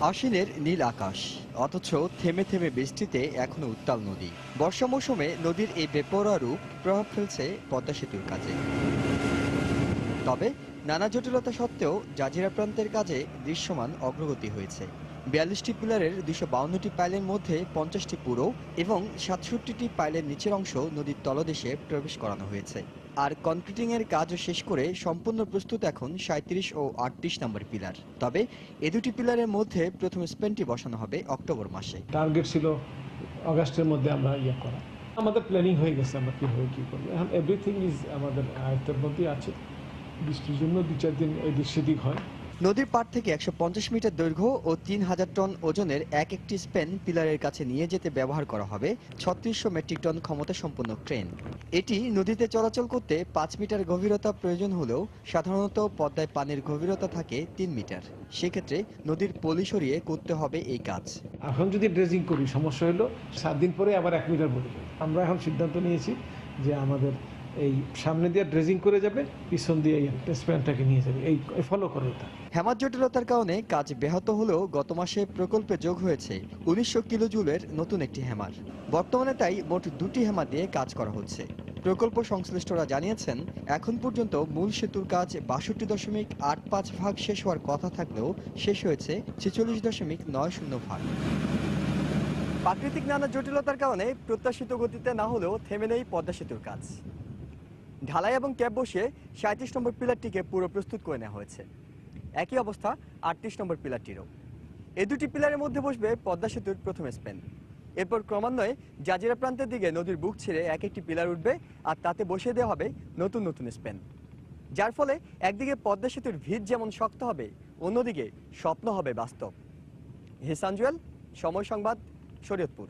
আশ্বিনের নীল আকাশ, অথচ থেমে থেমে বৃষ্টিতে এখনো উত্তাল নদী। বর্ষা মৌসুমে নদীর এই বেপরোয়া রূপ প্রভাব ফেলছে পদ্মা সেতুর কাজে। তবে নানা জটিলতা সত্ত্বেও জাজিরা প্রান্তের কাজে দৃশ্যমান অগ্রগতি হয়েছে। ৪২টি পিলারের ২৫২টি পাইলের মধ্যে ৫০টি পুরো এবং ৬৭টি পাইলের নিচের অংশ নদীর তলদেশে প্রবেশ করানো হয়েছে। আর কনক্রিটিংয়ের কাজও শেষ করে সম্পূর্ণ প্রস্তুত এখন ৩৭ ও ৩৮ নম্বর পিলার। তবে এ দুটি পিলারের মধ্যে প্রথম স্প্যানটি বসানো হবে অক্টোবর মাসে। টার্গেট ছিল অগাস্টের মধ্যে আমরা করা। আমাদের প্ল্যানিং হয়ে গেছে আমরা কীভাবে কী করবো। এখন এভরিথিং ইজ আমাদের আয়ত্তের মধ্যেই আছে। বৃষ্টির জন্য ২-৪ দিন এদিক সেদিক হয়। নদীর পাড় থেকে ১৫০ মিটার দৈর্ঘ্য ও ৩,০০০ টন ওজনের এক একটি স্পেন পিলারের কাছে নিয়ে যেতে ব্যবহার করা হবে ৩৬০০ মেট্রিক টন ক্ষমতা সম্পন্ন ক্রেন। এটি নদীতে চলাচল করতে ৫ মিটার গভীরতা প্রয়োজন হলেও সাধারণত পদ্মায় পানির গভীরতা থাকে ৩ মিটার। সেক্ষেত্রে নদীর পলি সরিয়ে করতে হবে এই কাজ। এখন যদি ড্রেজিং করি সমস্যা হলো ৭ দিন পরে আবার ১ মিটার পড়ে যাবে। আমরা এখন সিদ্ধান্ত নিয়েছি যে আমাদের এই সামনে দিয়ে ড্রেজিং করে যাবে, পিছন দিয়ে এই স্প্যানটাকে নিয়ে যাবে, এই ফলো করে ওটা। হেমার জটিলতার কারণে কাজ ব্যাহত হলেও গত মাসে প্রকল্পে যোগ হয়েছে ১৯০০ কিলো জুলের নতুন একটি হ্যামার। বর্তমানে তাই মোট ২টি হ্যামার দিয়ে কাজ করা হচ্ছে। প্রকল্প সংশ্লিষ্টরা জানিয়েছেন, এখন পর্যন্ত মূল সেতুর কাজ ৬২.৮৫ শেষ হওয়ার কথা থাকলেও শেষ হয়েছে ৪৬.৯০ প্রাকৃতিক নানা জটিলতার কারণে প্রত্যাশিত গতিতে না হলেও থেমে নেই পদ্মা সেতুর কাজ। ঢালাই এবং ক্যাপ বসিয়ে ৩৭ নম্বর পিলারটিকে পুরো প্রস্তুত করে নেওয়া হয়েছে। একই অবস্থা ৩৮ নম্বর পিলারটিরও। এই দুটি পিলারের মধ্যে বসবে পদ্মা সেতুর প্রথম স্প্যান। এরপর ক্রমান্বয়ে জাজিরা প্রান্তের দিকে নদীর বুক ছেড়ে এক একটি পিলার উঠবে আর তাতে বসিয়ে দেওয়া হবে নতুন নতুন স্প্যান। যার ফলে একদিকে পদ্মা সেতুর ভিত যেমন শক্ত হবে, অন্যদিকে স্বপ্ন হবে বাস্তব। হিসান জুয়েল, সময় সংবাদ, শরীয়তপুর।